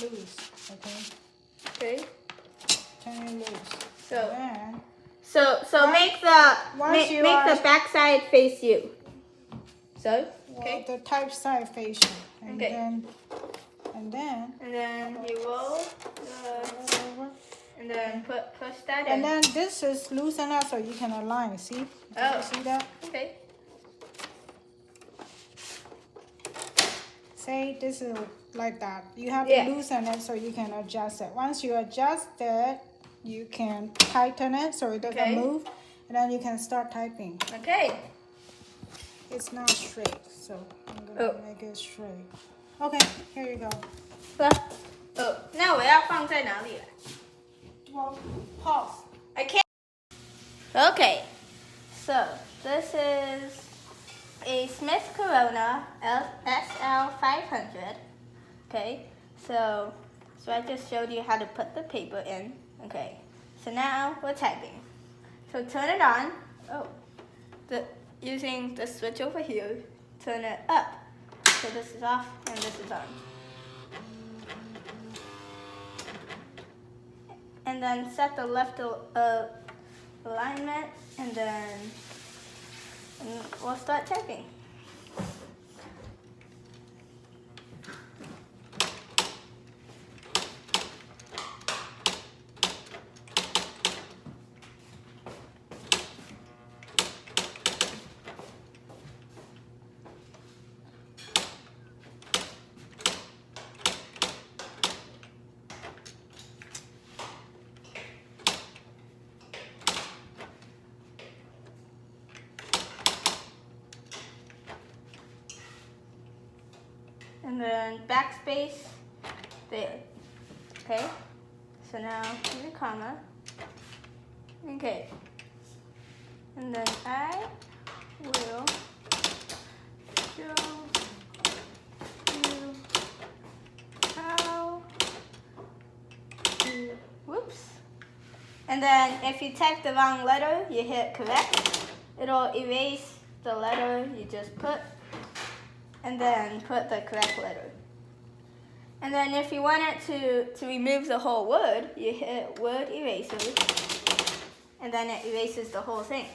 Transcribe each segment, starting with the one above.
loose. Okay. Okay. Turn it loose. So. Then, So make the back side face you. So. Okay. The type side facing. And okay. then you roll over. and then push that in. And then this is loosened up so you can align. See? Did you see that? Okay. Say this is like that. You have to loosen it so you can adjust it. Once you adjust it, you can tighten it so it doesn't move, and then you can start typing. Okay. It's not straight, so I'm gonna make it straight. Okay, here you go. 那我要放在哪里了？ Well, pause. I can't. Okay, so this is a Smith Corona SL500. Okay, so I just showed you how to put the paper in. Okay, so now we're typing. So turn it on. Using the switch over here, turn it up. So this is off and this is on. And then set the left alignment, and then we'll start typing. And then backspace there. Okay, so now use a comma. Okay, and then I will show you how to, whoops. And then if you type the wrong letter, you hit correct. It'll erase the letter you just put, and then put the correct letter. And then if you want it to remove the whole word, you hit word eraser, and then it erases the whole thing.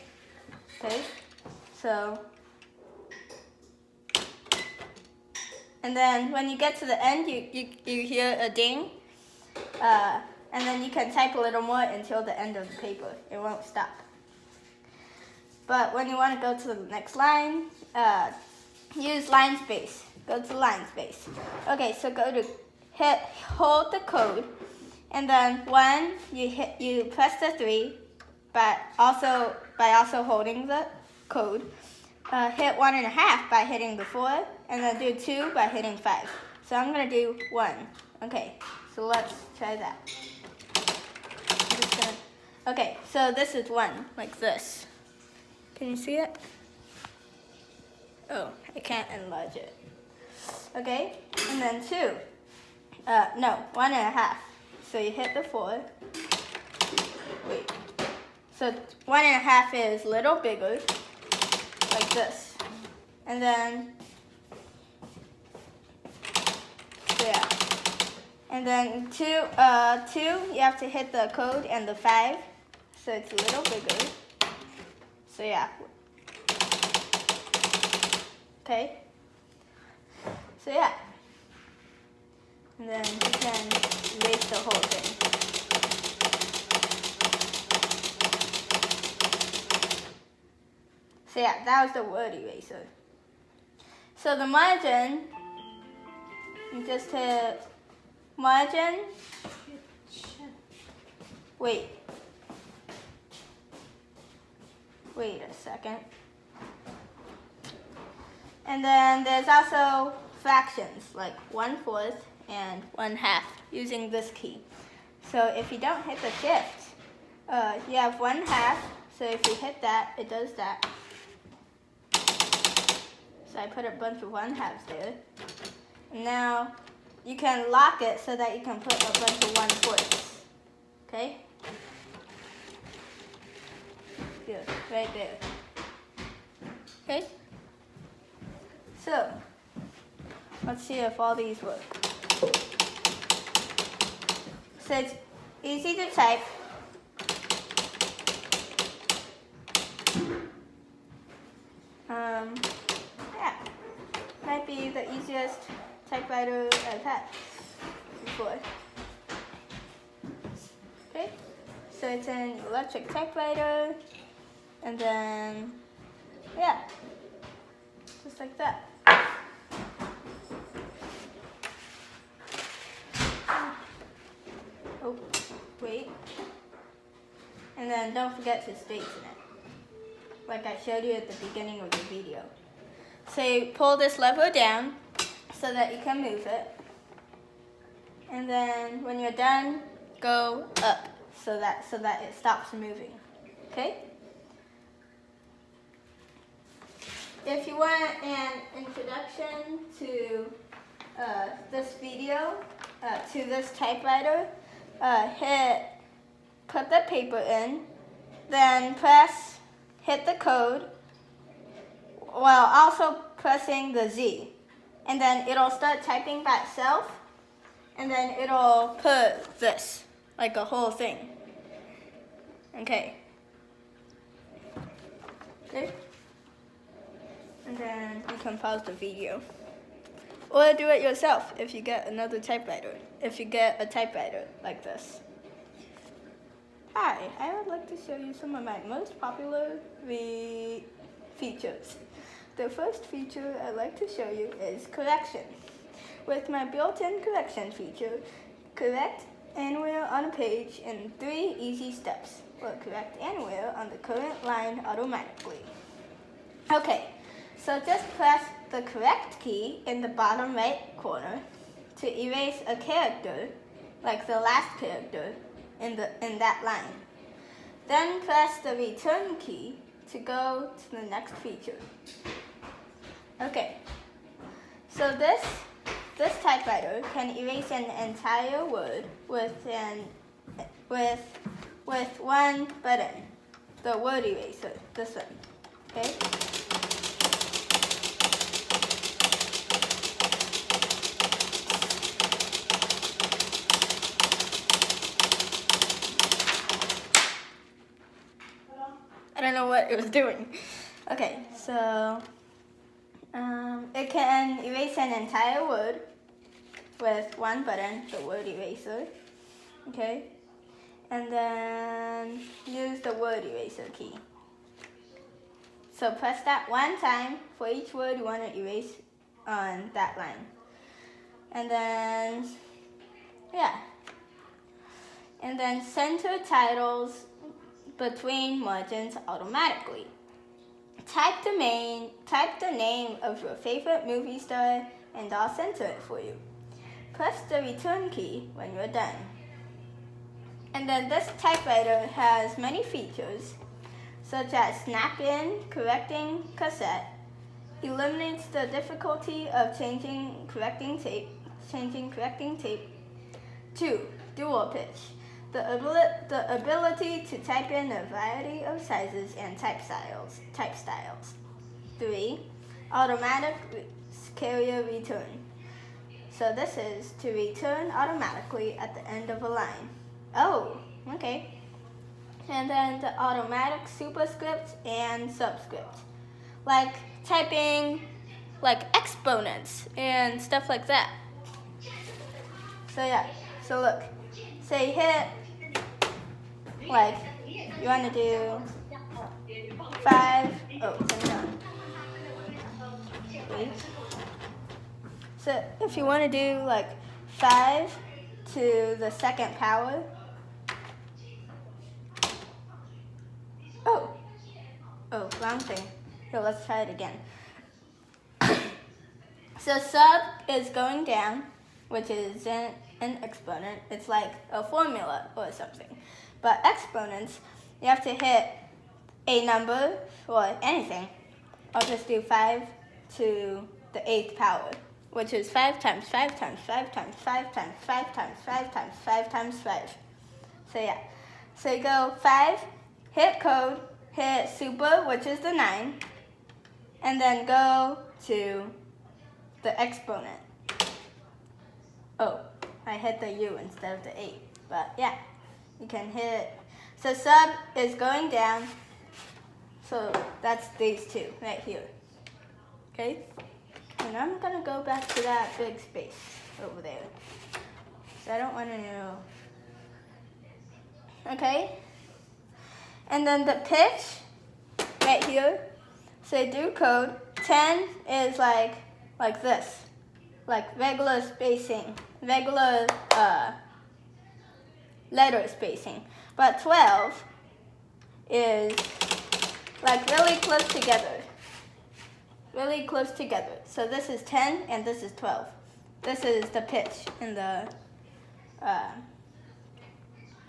Okay, so, and then when you get to the end, you hear a ding, and then you can type a little more until the end of the paper. It won't stop. But when you want to go to the next line, use line space. Go to line space. Okay, so go to hold the code, and then when you press the 3, but also holding the code. Hit 1.5 by hitting the 4, and then do 2 by hitting 5. So I'm gonna do 1. Okay, so let's try that. Okay, so this is 1, like this. Can you see it? Oh, I can't enlarge it. Okay, and then 2. No, 1.5. So you hit the 4. Wait. So 1.5 is a little bigger, like this. And then, yeah. And then 2, you have to hit the code and the 5. So it's a little bigger. So yeah. Okay. So yeah. And then you can erase the whole thing. So yeah, that was the word eraser. So the margin, you just hit margin. Wait a second. And then there's also fractions, like 1/4 and 1/2, using this key. So if you don't hit the shift, you have 1/2. So if you hit that, it does that. So I put a bunch of 1/2s there. And now you can lock it so that you can put a bunch of 1/4s. Okay? Good, right there. Okay? So, let's see if all these work. So it's easy to type. Yeah, might be the easiest typewriter I've had before. Okay, so it's an electric typewriter, and then, yeah, just like that. Oh, wait. And then don't forget to straighten it, like I showed you at the beginning of the video. So you pull this lever down so that you can move it. And then when you're done, go up so that it stops moving. Okay? If you want an introduction to this video, to this typewriter, put the paper in, then hit the code, while also pressing the Z. And then it'll start typing by itself, and then it'll put this, like a whole thing. Okay. Okay. And then you can pause the video. Or do it yourself if you get another typewriter, if you get a typewriter like this. Hi, I would like to show you some of my most popular features. The first feature I'd like to show you is correction. With my built-in correction feature, correct anywhere on a page in 3 easy steps, or correct anywhere on the current line automatically. Okay, so just press the correct key in the bottom right corner to erase a character, like the last character in that line. Then press the return key to go to the next feature. Okay, so this typewriter can erase an entire word with one button, the word eraser, this one. Okay. I don't know what it was doing. Okay, so it can erase an entire word with one button, the word eraser. Okay, and then use the word eraser key. So press that one time for each word you want to erase on that line. And then, yeah. And then center titles between margins automatically. Type the name of your favorite movie star and I'll center it for you. Press the return key when you're done. And then this typewriter has many features, such as snap-in correcting cassette, eliminates the difficulty of changing correcting tape. 2. Dual pitch. The ability to type in a variety of sizes and type styles. 3. Automatic carrier return. So this is to return automatically at the end of a line. Oh, okay. And then the automatic superscript and subscript, like typing like exponents and stuff like that. So yeah, so look, say hit, like you want to do 5, oh, turn it on. Wait. So if you want to do like 5 to the second power, oh, wrong thing. Here, let's try it again. So sub is going down, which is an exponent. It's like a formula or something. But exponents, you have to hit a number or anything. I'll just do 5 to the 8th power, which is 5 times 5 times 5 times 5 times 5 times 5 times 5 times 5. So yeah. So you go 5, hit code, hit super, which is the 9, and then go to the exponent. Oh, I hit the U instead of the 8. but yeah, you can hit. So sub is going down. So that's these two right here. Okay? And I'm gonna go back to that big space over there. So I don't want to know. Okay? And then the pitch right here. So do code. 10 is like this. Like regular spacing. Regular letter spacing. But 12 is like really close together. Really close together. So this is 10 and this is 12. This is the pitch in the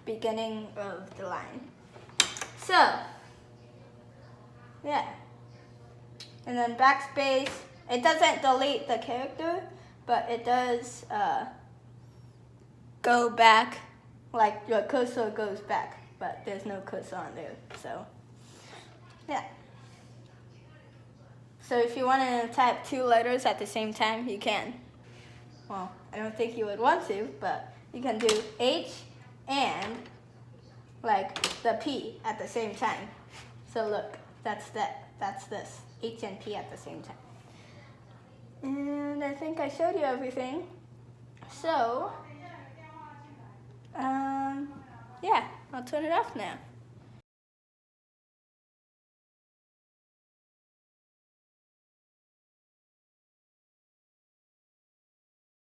beginning of the line. So, yeah. And then backspace, it doesn't delete the character, but it does go back, like your cursor goes back, but there's no cursor on there, so, yeah. So if you want to type 2 letters at the same time, you can. Well, I don't think you would want to, but you can do H and like the P at the same time. So look, that's this, H and P at the same time. And I think I showed you everything. So, yeah, I'll turn it off now.